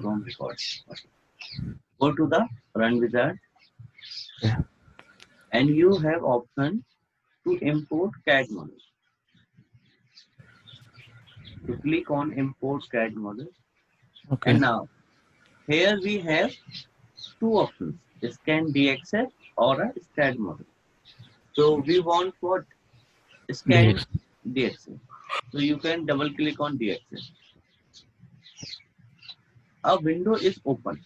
don't record. Okay. Go to the Run Wizard. Yeah. And you have option to import CAD model. So click on import CAD model. Okay. And now here we have two options, scan DXF or a SCAD model. So we want what? Scan DX. DXF. So you can double click on DXF. A window is open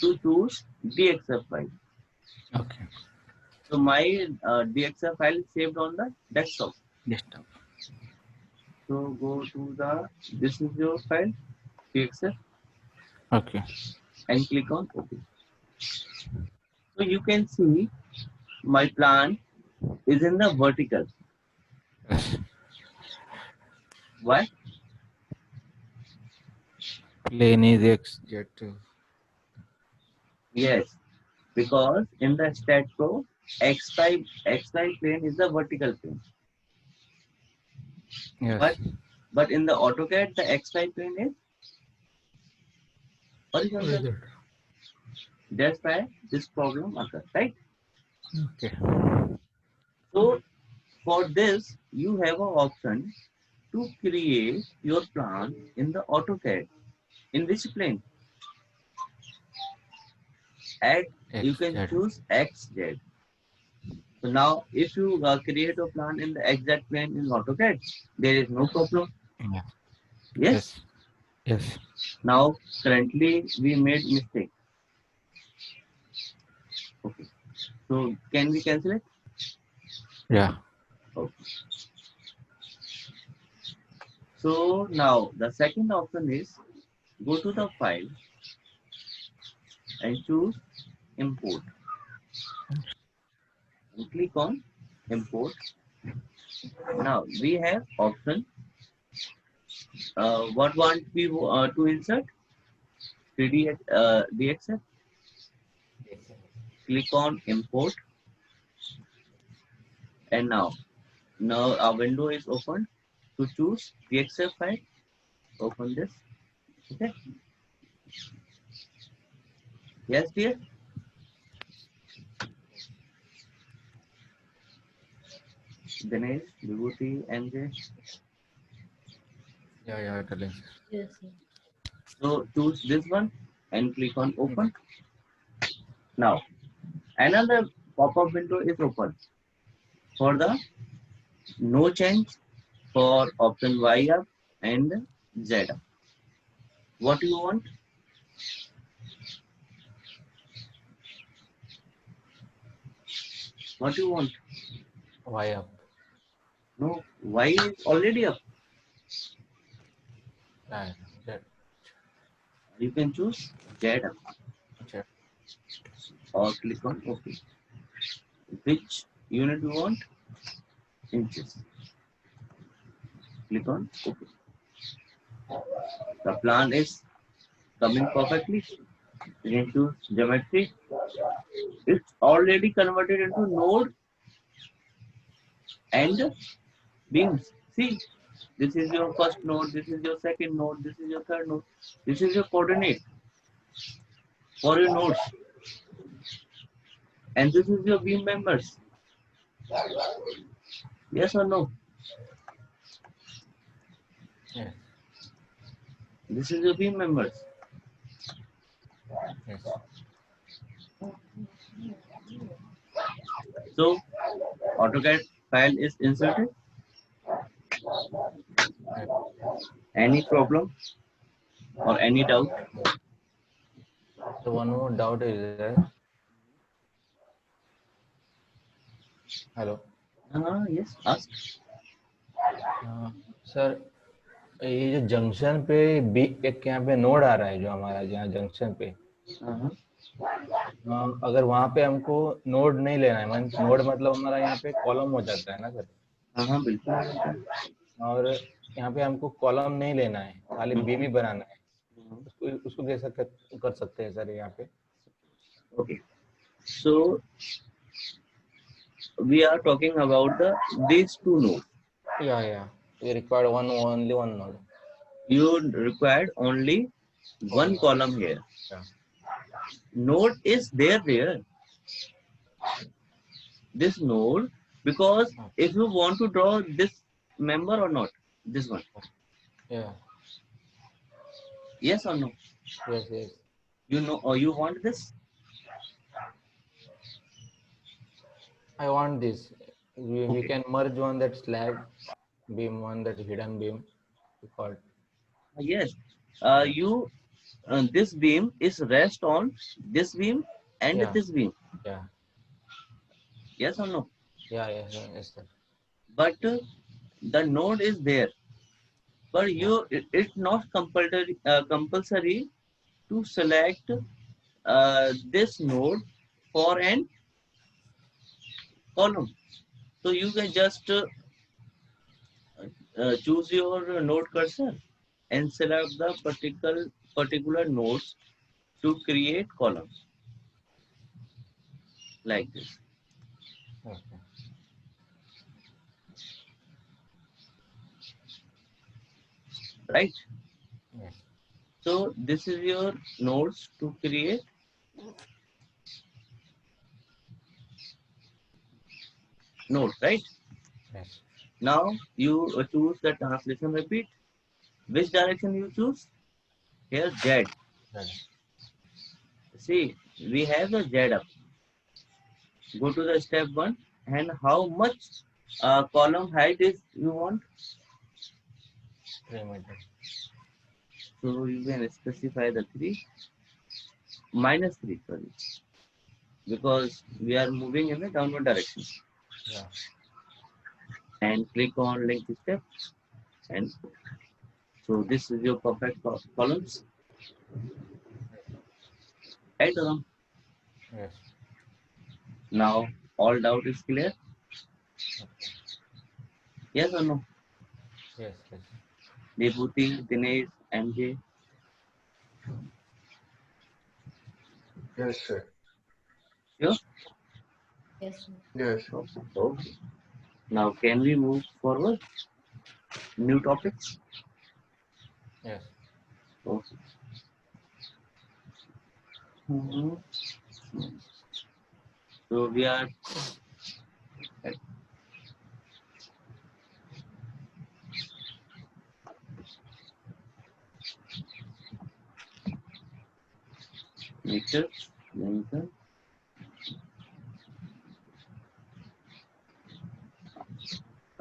to choose DXF file. Okay. So my DXF file is saved on the desktop. Desktop. So go to this is your file, DXF, Okay. and click on OK. So you can see my plan is in the vertical. Yes. Why? Plane is XZ2. Yes, because in the StatPro, XY plane is the vertical plane. Yes. But in the AutoCAD, the XY plane is horizontal. That's why this problem occurs, right? Okay. So for this, you have an option to create your plan in the AutoCAD. In which plane? You can XZ. choose XZ. So now, if you create a plan in the exact plane in AutoCAD, there is no problem. Yeah. Yes. Yes. Now, currently we made mistake. Okay. So can we cancel it? Yeah. Okay. So now the second option is go to the file and choose import. And click on import. Now we have option. What want we to insert? 3D DXF. Click on import. And now our window is open to choose DXF file. Open this. Okay. Yes, dear. Dinesh, Vibhuti, MJ. Yeah. Telling. Yes, sir. So choose this one and click on open. Now another pop-up window is open for the no change for option Y up and Z up. What you want? What you want? Y up. No, Y is already up. Yeah. Z. You can choose Z up Z. or click on OK. Which unit you want? Inches. Click on OK. The plan is coming perfectly. You can choose geometry. It's already converted into node and beams. See, this is your first node, this is your second node, this is your third node. This is your coordinate for your nodes. And this is your beam members. Yes or no? Yes. This is your beam members. Yes. So, AutoCAD file is inserted. Any problem or any doubt? So one more doubt is there. Hello. Yes, ask. Sir ये जो junction पे B एक यहाँ पे node आ रहा है जो हमारा जहाँ जंक्शन पे अगर वहाँ पे हमको नोड नहीं लेना है नोड मतलब हमारा यहाँ पे कॉलम हो जाता है ना सर हाँ बिल्कुल और यहाँ पे हमको कॉलम नहीं लेना है खाली बीम ही बनाना है उसको कैसा कर सकते हैं सर यहाँ पे okay so we are talking about these two nodes. Yeah. We require only one node. You required only one column here. Yeah. Node is there. This node, because if you want to draw this member or not, this one. Yeah. Yes or no? Yes. Yes. You know, or you want this? I want this. We can merge one that slab beam, one that hidden beam. We call it. Yes. You this beam is rest on this beam and Yeah. this beam. Yeah. Yes or no? Yeah. Yes. Yes, sir. But the node is there. But Yeah. it's not compulsory to select this node for an column. So you can just choose your node cursor and select the particular nodes to create columns like this, Okay. right? Yes. So this is your nodes to create node, right? Yes. Now you choose the translation repeat. Which direction you choose? Here Z. Right. See, we have the Z up. Go to the step 1 and how much column height is you want? 3 meters. So you can specify the 3 minus 3, sorry, because we are moving in the downward direction. Yeah. And click on link step, and so this is your perfect columns. Right, Ram? Yes. Now all doubt is clear. Okay. Yes or no? Yes. Yes. Debhuti, Dinesh, MJ. Yes, sir. Sure. Yes, sir. Yes. Okay. Now can we move forward? New topics. Yes. Okay. Mhm. So we are at nature.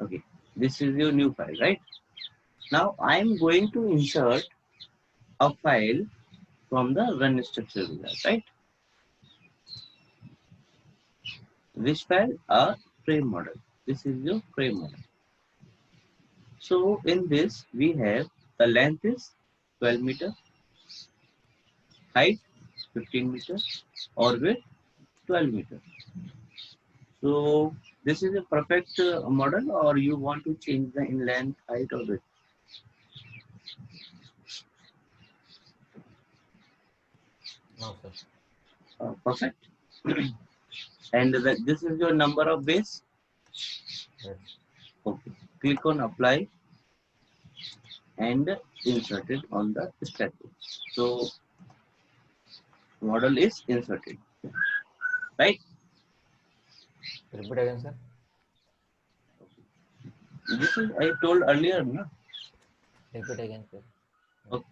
Okay. This is your new file, right? Now I am going to insert a file from the run structure wizard, right? Which file? A frame model. This is your frame model. So in this we have the length is 12 meter, height 15 meters, or width 12 meters. So this is a perfect model, or you want to change the in length, height, or width? No, sir. Perfect. And this is your number of base. Yes. Okay. Click on apply and insert it on the stack. So model is inserted, right? Repeat again, sir. This is I told earlier, no? Repeat again, sir. Okay.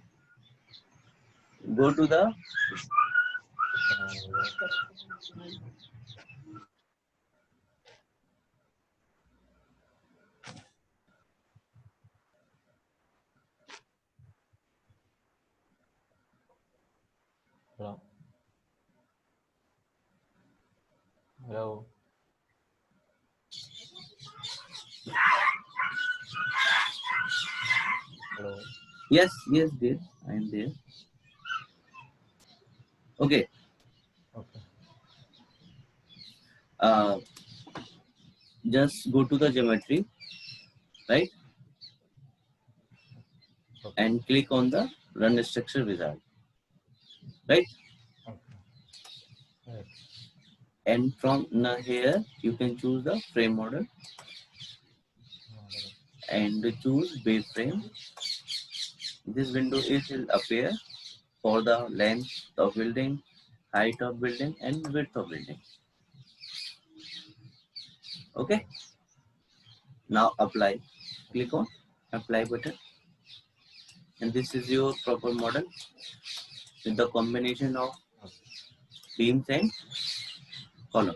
Go to the Hello. Hello. Hello. yes, dear, I am there. Okay. Okay. Just go to the geometry, right? Okay. And click on the run structure wizard, right? Okay. Yes. And from here you can choose the frame model Model. and choose base frame This window will appear for the length of building, height of building, and width of building. Okay. Now apply. Click on apply button, and this is your proper model with the combination of beams and column.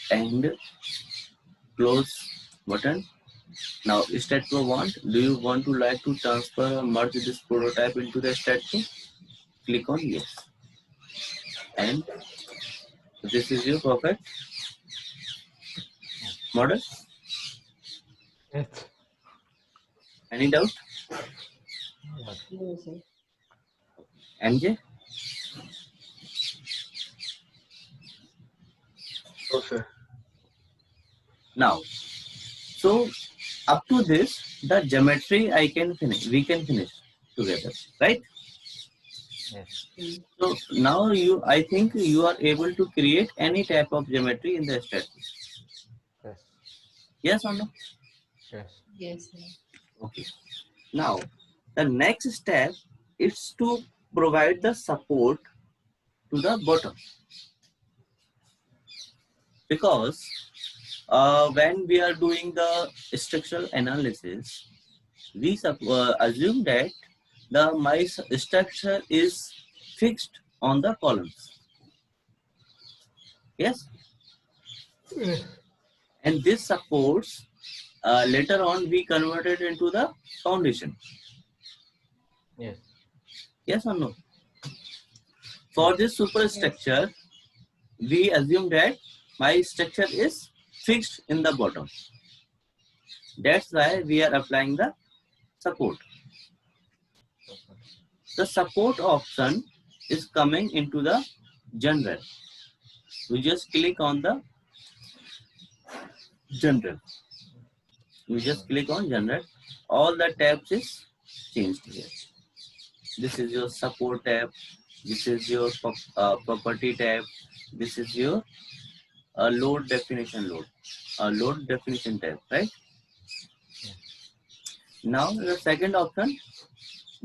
And close button. Now StatPro want. Do you want to like to transfer or merge this prototype into the StatPro? Click on yes. And this is your perfect model. Yes. Any doubt? No, sir. MJ? No, sir. Now, so up to this, the geometry we can finish together, right? Yes. So now I think you are able to create any type of geometry in the StatPro. Yes. Yes or no? Yes. Yes, sir. Okay. Now, the next step is to provide the support to the bottom. Because when we are doing the structural analysis, we assume that my structure is fixed on the columns. Yes? And this supports, later on we converted into the foundation. Yes. Yes or no? For this superstructure, we assume that my structure is fixed in the bottom. That's why we are applying the support. The support option is coming into the general. We just click on the general. We just click on general. All the tabs is changed here. This is your support tab. This is your property tab. This is your load definition tab, right? Now the second option,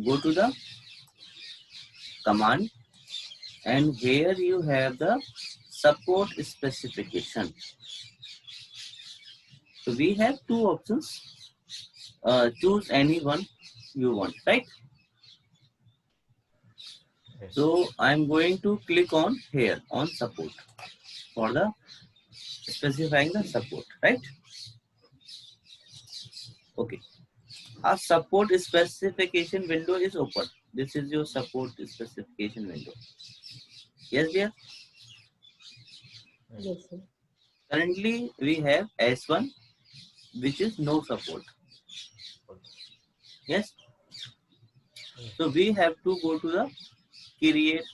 go to the command, and here you have the support specification. So we have two options. Choose any one you want, right? Yes. So I'm going to click on here on support for the specifying the support, right? Okay. A support specification window is open. This is your support specification window. Yes, dear. Yes, sir. Currently we have S1, which is no support. Yes. So we have to go to the create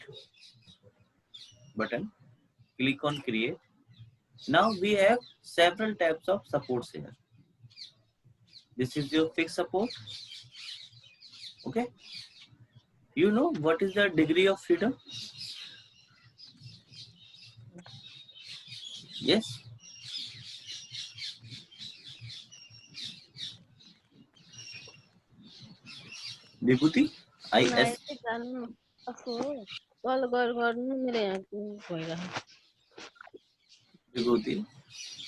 button. Click on create. Now we have several types of supports here. This is your fixed support. Okay. You know what is the degree of freedom? Yes. Vibhuti, IS. Vibhuti,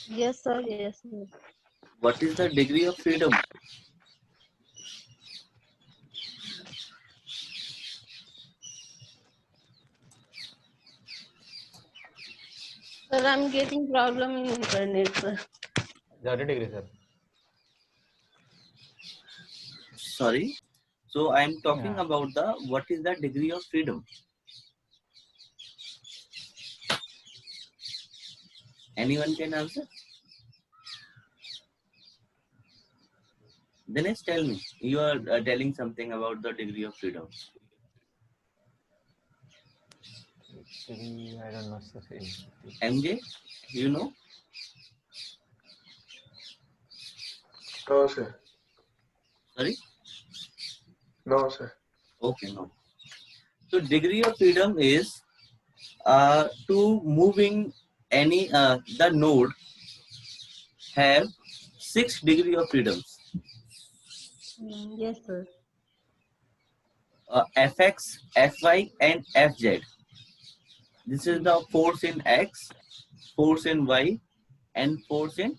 Yes, sir. Yes, sir. what is the degree of freedom? Sir, I'm getting problem in internet, sir. 30 degrees, sir. Sorry. So I'm talking Yeah. about what is the degree of freedom? Anyone can answer? Dinesh, tell me. You are telling something about the degree of freedom. I don't know, sir. MJ, you know? No, sir. Sorry? No, sir. Okay, no. So degree of freedom is to moving any, the node have 6 degree of freedoms. Yes, sir. Fx, Fy, and Fz. This is the force in X, force in Y, and force in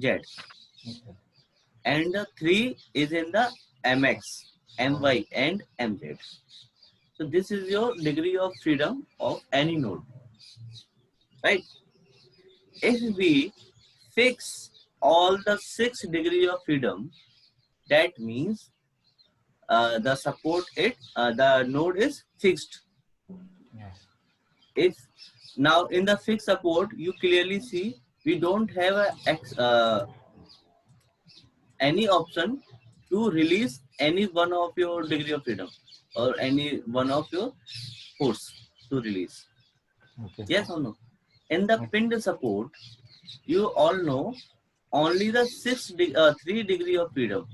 Z. And the 3 is in the Mx, My, and Mz. So this is your degree of freedom of any node, right? If we fix all the 6 degree of freedom, that means the support the node is fixed. Yes. If now in the fixed support, you clearly see we don't have any option to release any one of your degree of freedom or any one of your force to release. Okay. Yes or no? In the pinned support, you all know only the 3 degree of freedom,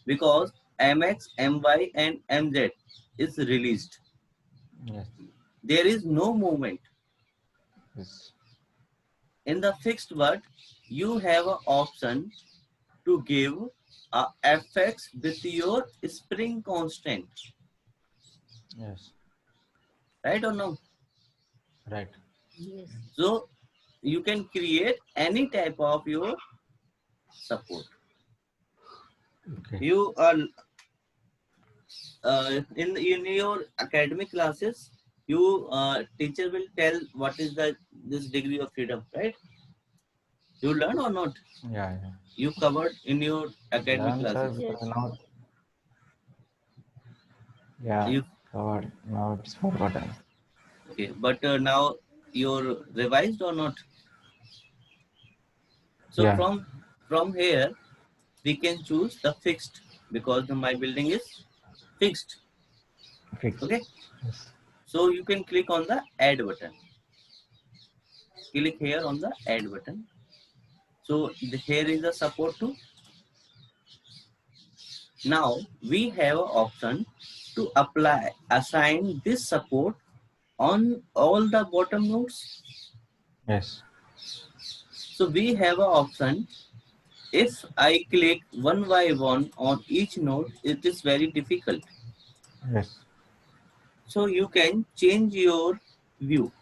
because Mx, My, and Mz is released. Yes. There is no movement. Yes. In the fixed word, you have an option to give a fx with your spring constant, Yes. right or no? Right. Yes. So you can create any type of your support. Okay. You are in your academic classes, you teacher will tell what is the this degree of freedom, right? You learn or not? Yeah. Yeah. You covered in your academic Learn, sir. classes. Yes. Now. Yeah. You Covered. Now it's forgotten. okay, but now you're revised or not? So Yeah. from here we can choose the fixed, because my building is fixed. Fixed. Okay, Yes. so you can click on the add button. Click here on the add button. So here is the support tool. Now we have an option to assign this support on all the bottom nodes. Yes. So we have an option. If I click one by one on each node, it is very difficult. Yes. So you can change your view.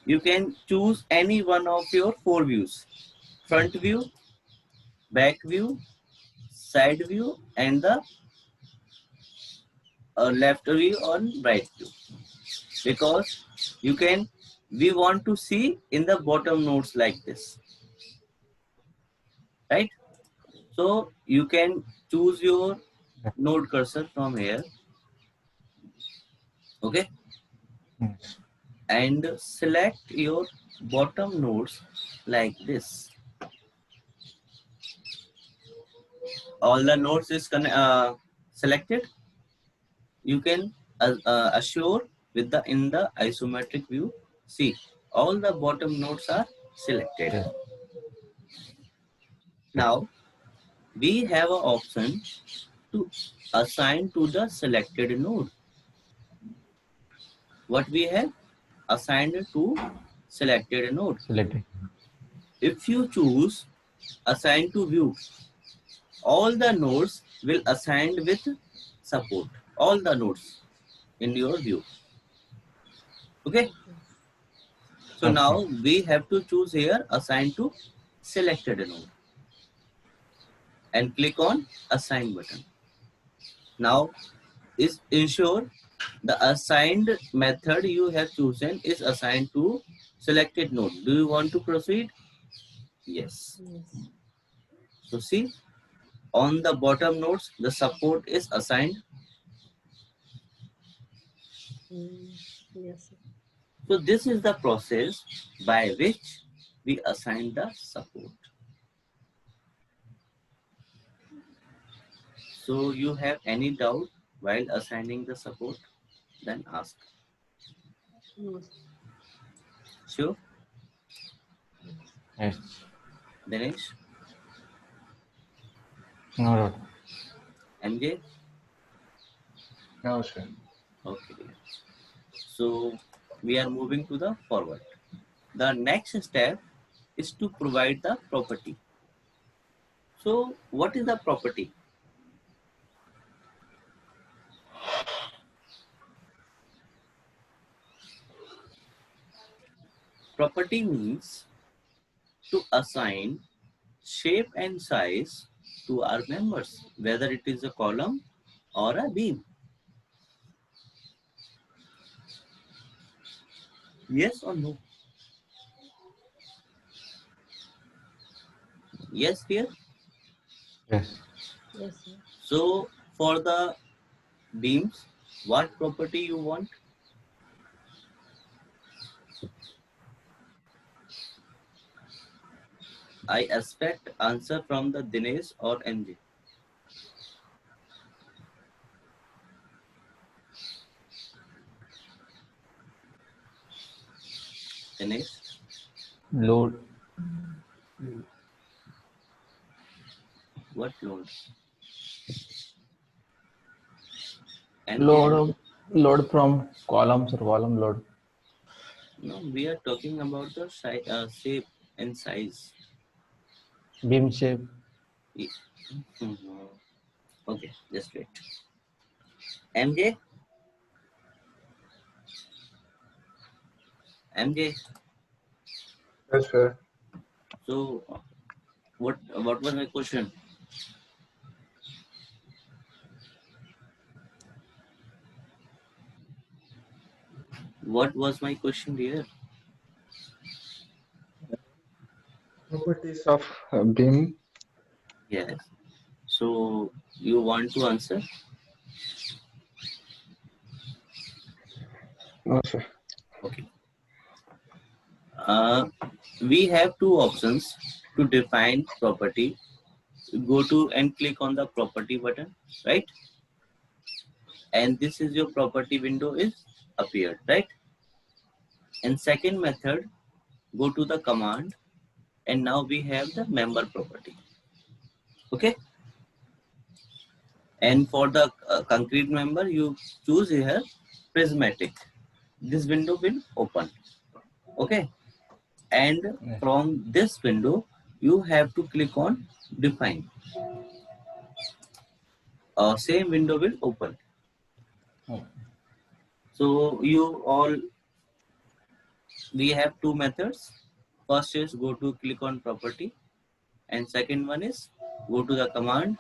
You can choose any one of your 4 views: front view, back view, side view, and the left view or right view. Because we want to see in the bottom nodes like this, right? So you can choose your node cursor from here, okay, Yes. and select your bottom nodes like this. All the nodes is selected. You can assure with the in the isometric view. See, all the bottom nodes are selected. Yes. Now we have an option to assign to the selected node. What we have assigned to selected node. Selected. If you choose assign to view, all the nodes will assigned with support. All the nodes in your view. Okay. So Okay. now we have to choose here assign to selected node and click on assign button. Now is ensure the assigned method you have chosen is assigned to selected node. Do you want to proceed? Yes. Yes. So see, on the bottom nodes the support is assigned. Yes. So this is the process by which we assign the support. So you have any doubt while assigning the support, then ask. Yes. Sure, Yes. Dinesh, No doubt. MJ. No, sir. Okay. So we are moving to the forward. The next step is to provide the property. So what is the property? property means to assign shape and size to our members, whether it is a column or a beam. Yes or no? Yes, dear. Yes. Yes, sir. So for the beams, what property you want? I expect answer from the Dinesh or MJ. Dinesh, Load. what load? Load from columns or column load. No, we are talking about the shape and size. Beam shape. Mhm. Okay, just wait. MJ, MJ. Yes, sir. So, what was my question? What was my question, dear? Properties of beam. Yes. So you want to answer? No, sir. Okay. We have two options to define property. Go to and click on the property button, right? And this is your property window is appeared, right? And second method, go to the command, and now we have the member property. Okay. And for the concrete member, you choose here prismatic. This window will open. Okay. And Yes. from this window, you have to click on define. Same window will open. Oh. So we have two methods. First is go to click on property, and second one is go to the command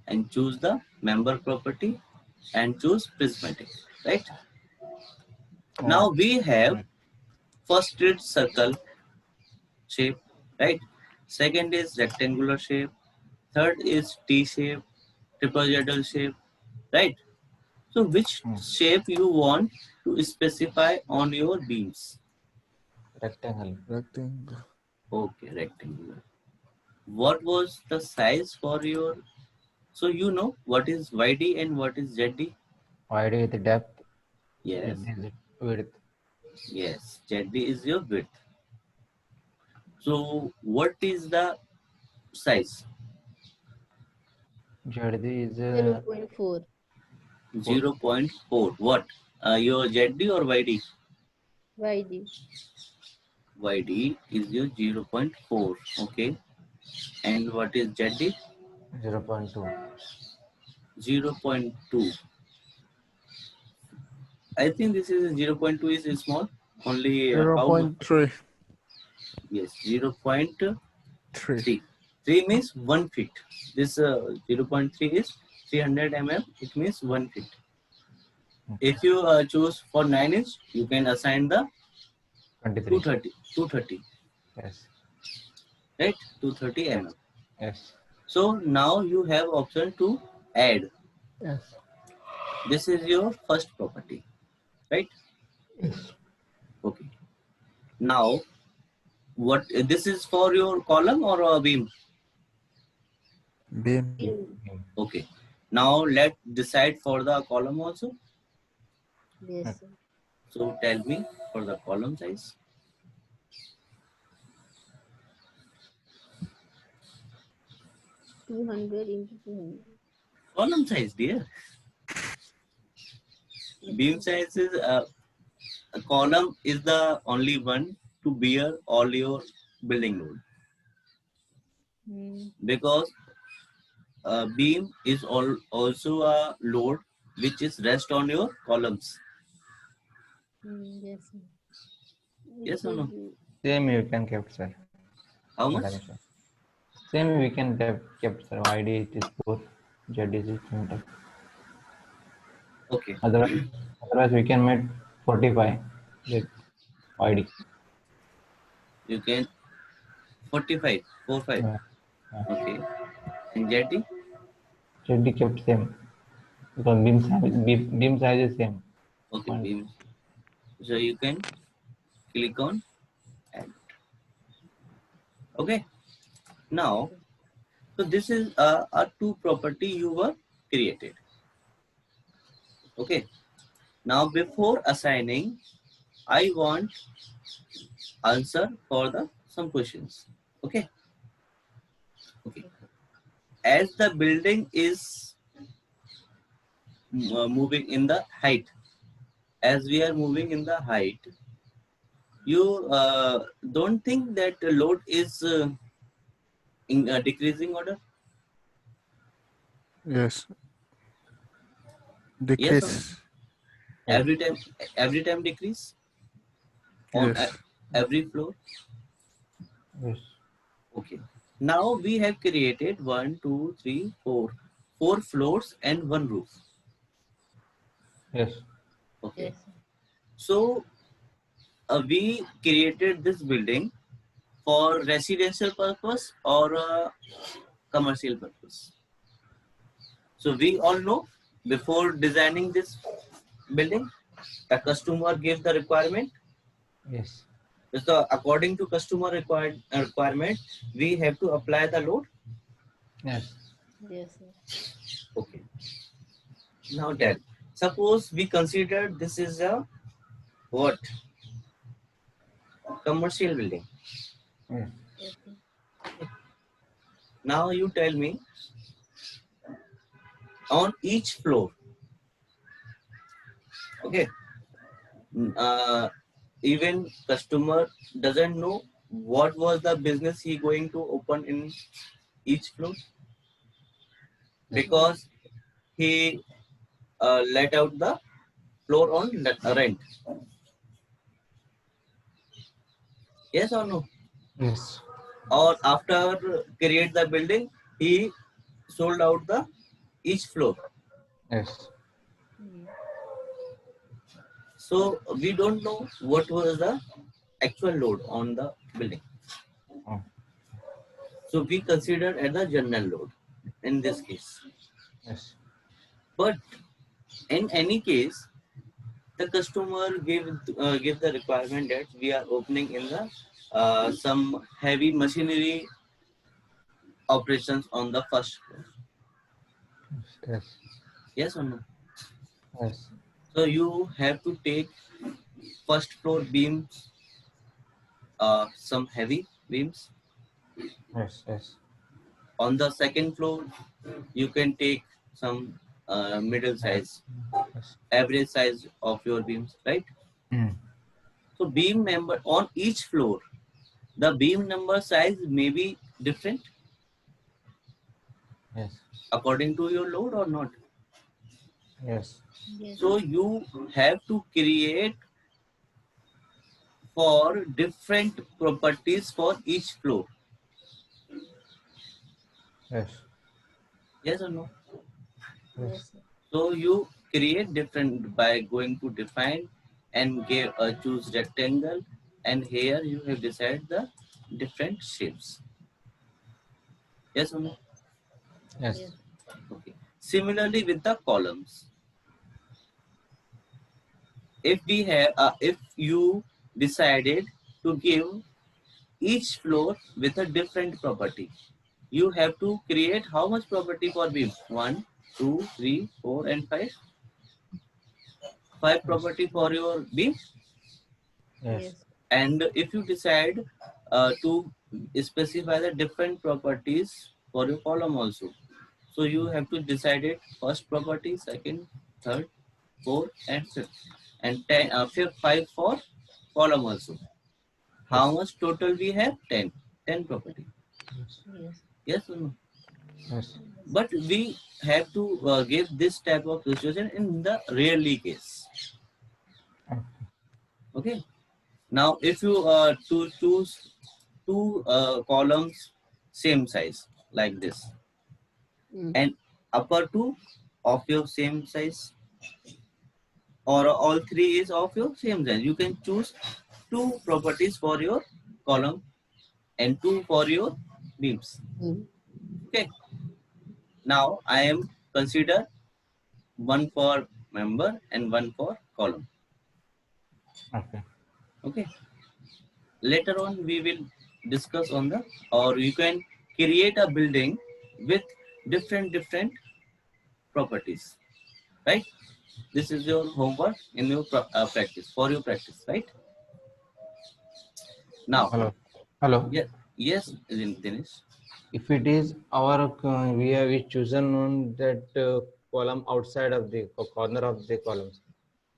and choose the member property and choose prismatic, right? Now we have Right. first is circle shape, right? Second is rectangular shape. Third is T shape, trapezoidal shape, right? So which shape you want to specify on your beams? Rectangle. Rectangle. Okay, rectangular. What was the size for your? So you know what is YD and what is ZD? Wide with the depth. Yes, This is width. yes. ZD is your width. So what is the size? ZD is 0.4. 0.4. What? Your ZD or YD? YD. YD is your 0.4. Okay. And what is ZD? 0.2. 0.2. I think this is 0.2 is small. Only how much? 0.3. Yes, 0.3. 3. 3 means 1 feet. This 0.3 is 300 mm. It means 1 feet. If you choose for 9 inch, you can assign the 23. 230. 230. Yes. Right? 230 mm. Yes. So now you have option to add. Yes. This is your first property. Right? Yes. Okay. Now, what this is for your column or a beam? Beam. Okay. Now let's decide for the column also. Yes, sir. So tell me for the column size. $200 into 200. Column size, dear. Beam size is a column is the only one to bear all your building load, because beam is also a load which is rest on your columns. Yes, sir. Yes or no? Same you can kept, sir. How Not much? an issue. Same we can kept, sir. YD it is 4, Z is 20. Okay. Otherwise we can make 45 Z YD. You can 45, 45. Yeah. Okay. And jetty? ZD kept same because beam size is same. Okay, One. beam. So you can click on add. Okay. Now, so this is a two property you were created. Okay. Now before assigning, I want answer for the some questions. Okay. Okay. As the building is moving in the height, as we are moving in the height, you don't think that the load is in decreasing order? Yes. Yes or no? Decrease. Yes. Every time decrease on Yes. every floor. Yes. Okay. Now we have created 4 floors and 1 roof. Yes. Okay. Yes. So we created this building for residential purpose or commercial purpose. So we all know before designing this building, the customer gave the requirement. Yes. So according to customer requirement, we have to apply the load. Yes. Yes, sir. Okay. Now then, suppose we consider this is a what? Commercial building. Yes. Yes, sir. Now you tell me on each floor. Okay. Even customer doesn't know what was the business he going to open in each floor because he let out the floor on rent. Yes or no? Yes. Or after create the building, he sold out the each floor. Yes. Mm. So we don't know what was the actual load on the building. Oh. So we consider as the general load in this case. Yes. But in any case, the customer give the requirement that we are opening in the some heavy machinery operations on the first floor. Yes. Yes or no? Yes. So you have to take first floor beams, some heavy beams. Yes. Yes. On the second floor, you can take some middle size, Yes. average size of your beams, right? Mm. So beam number on each floor, the beam number size may be different Yes. according to your load or not. Yes. Yes. So you have to create for different properties for each floor. Yes. Yes or no? Yes, sir. So you create different by going to define and give choose rectangle, and here you have decided the different shapes. Yes or no? Yes. Yes. Okay. Similarly with the columns, if you decided to give each floor with a different property, you have to create how much property for beam? 1, 2, 3, 4, and 5. 5 property for your beam. Yes. Yes. And if you decide to specify the different properties for your column also, so you have to decide it first property, second, third, fourth, and fifth, and 10, fifth 5 for column also. How much total we have? 10 property. Yes. Yes or no? Yes. But we have to give this type of situation in the rarely case. Okay. Now, if you to choose two columns same size like this, Mm. and upper two of your same size, or all three is of your same size, you can choose two properties for your column and two for your beams. Mm. Okay. Now I am consider one for member and one for column. Okay. Okay. Later on we will discuss on the, or you can create a building with different properties, right? This is your homework in your practice, for your practice, right? Now, Hello. Hello. yeah, yes, Dinesh. If it is our we chosen on that column outside of the corner of the columns.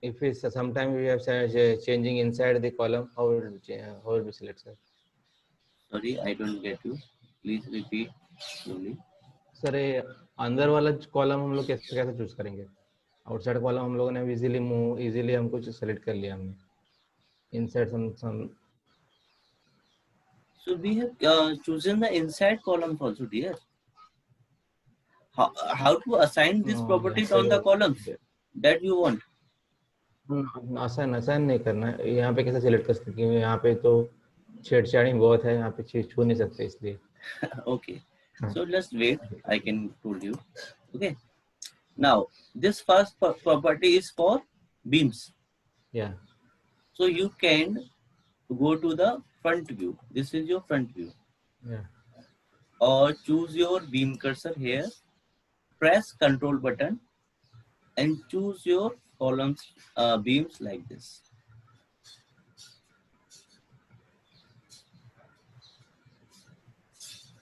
If it's sometimes we have changing inside the column, how will be selected? Sorry, I don't get you. Please repeat slowly. Sir ये अंदर वाला column हम लोग कैसे कैसे choose करेंगे? Outside column हम लोगों ने इजीली हमको सेलेक्ट कर लिया हमने. Inside some So we have chosen the inside columns also, dear. How to assign these properties on the columns that you want? आसान नहीं करना है. यहाँ पे कैसे सेलेक्ट कर सकते हैं? क्योंकि यहाँ पे तो छेड़छाड़ी बहुत है, यहाँ पे छू नहीं सकते इसलिए. Okay. So let's wait. I can told you. Okay. Now this first property is for beams. Yeah. So you can go to the front view. This is your front view. Yeah. Or choose your beam cursor here. Press Control button and choose your columns beams like this.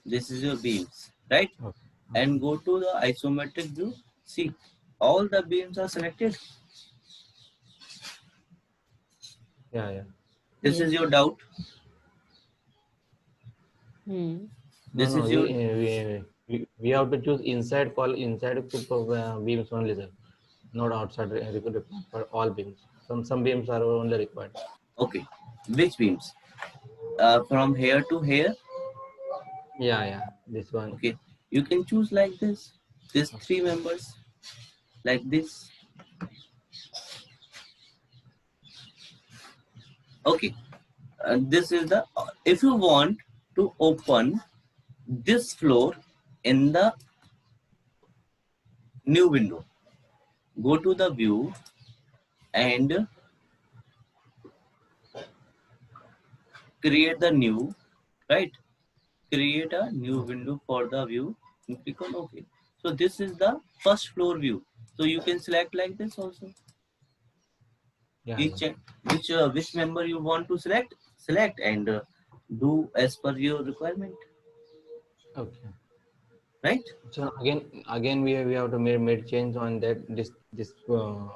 This is your beams, right? Okay. And go to the isometric view. See, all the beams are selected. Yeah. This is your doubt. Mm. This No, is your we have to choose inside beams only, sir. Not outside for all beams. Some beams are only required. okay. Which beams? From here to here. Yeah. This one. Okay. You can choose like this. These three members, like this. Okay. This is the. If you want to open this floor in the new window, go to the view and create the new, right? Create a new window for the view and click on OK. So this is the first floor view. So you can select like this also. Yeah. Which member you want to select and do as per your requirement, Okay. right? So again we have to make change on that this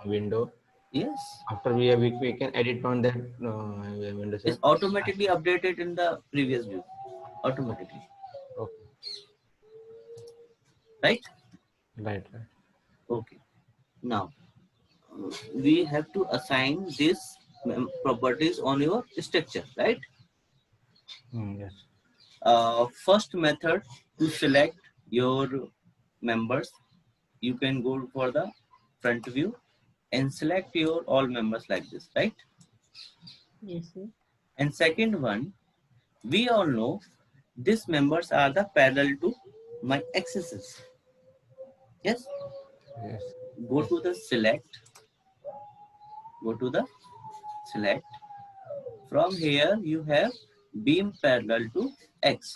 window. Yes. After we can edit on that window. It's automatically updated in the previous view. Automatically. Okay. Right? Right. Okay. Now we have to assign these properties on your structure, right? Yes. First method to select your members, you can go for the front view and select your all members like this, right? Yes, sir. And second one, we all know these members are the parallel to my axes. Yes. Yes. Go to the select. From here you have beam parallel to X.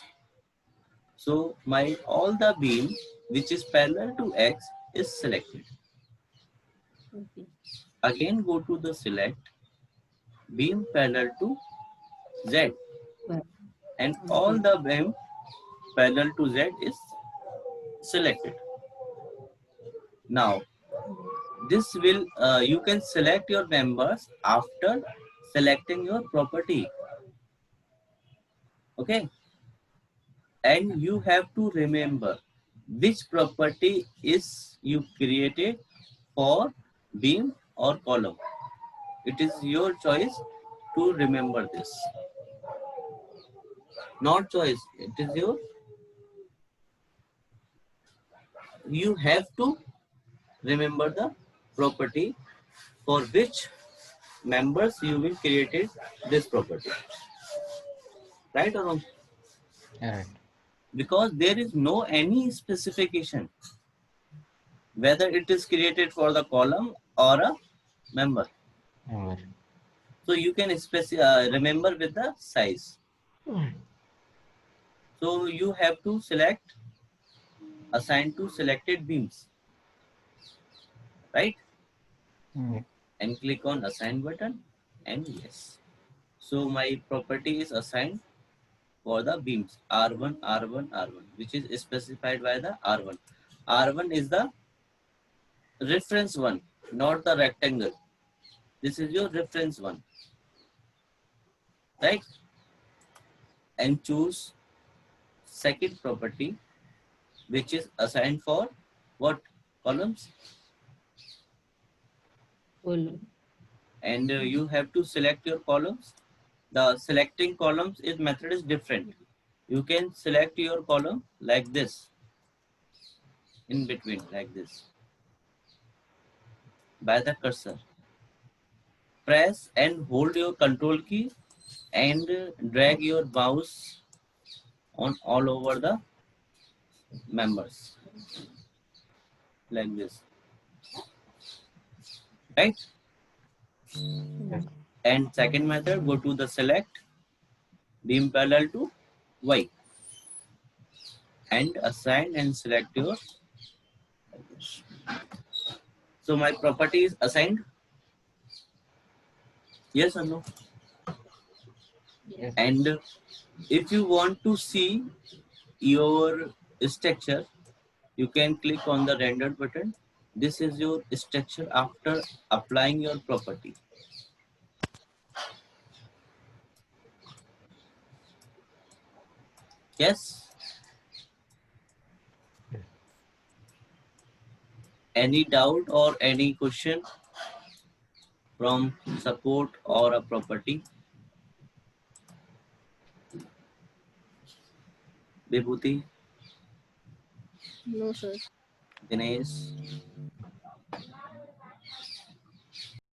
So my all the beam which is parallel to X is selected. Okay. Again go to the select, beam parallel to Z, Right. and all the beam parallel to Z is selected. Now this will you can select your members after selecting your property. Okay, and you have to remember which property is you created for beam or column. It is your choice to remember this. Not choice. It is your. You have to remember the property for which members you will create this property. Right or wrong? Right. Because there is no any specification whether it is created for the column or a member. Member. So you can remember with the size. So you have to select assign to selected beams, right? Mm. And click on assign button and yes. So my property is assigned for the beams R1, R1, R1, which is specified by the R1. R1 is the reference one, not the rectangle. This is your reference one, right? And choose second property, which is assigned for what columns? Column. And you have to select your columns. The selecting columns is method is different. You can select your column like this, in between like this, by the cursor. Press and hold your control key and drag your mouse on all over the members like this, right? And second method, go to the select beam parallel to Y and assign and select your. So my property is assigned. Yes or no? Yes. And if you want to see your structure, you can click on the render button. This is your structure after applying your property. Yes. Any doubt or any question from support or a property? Vibhuti, No, sir. Dinesh,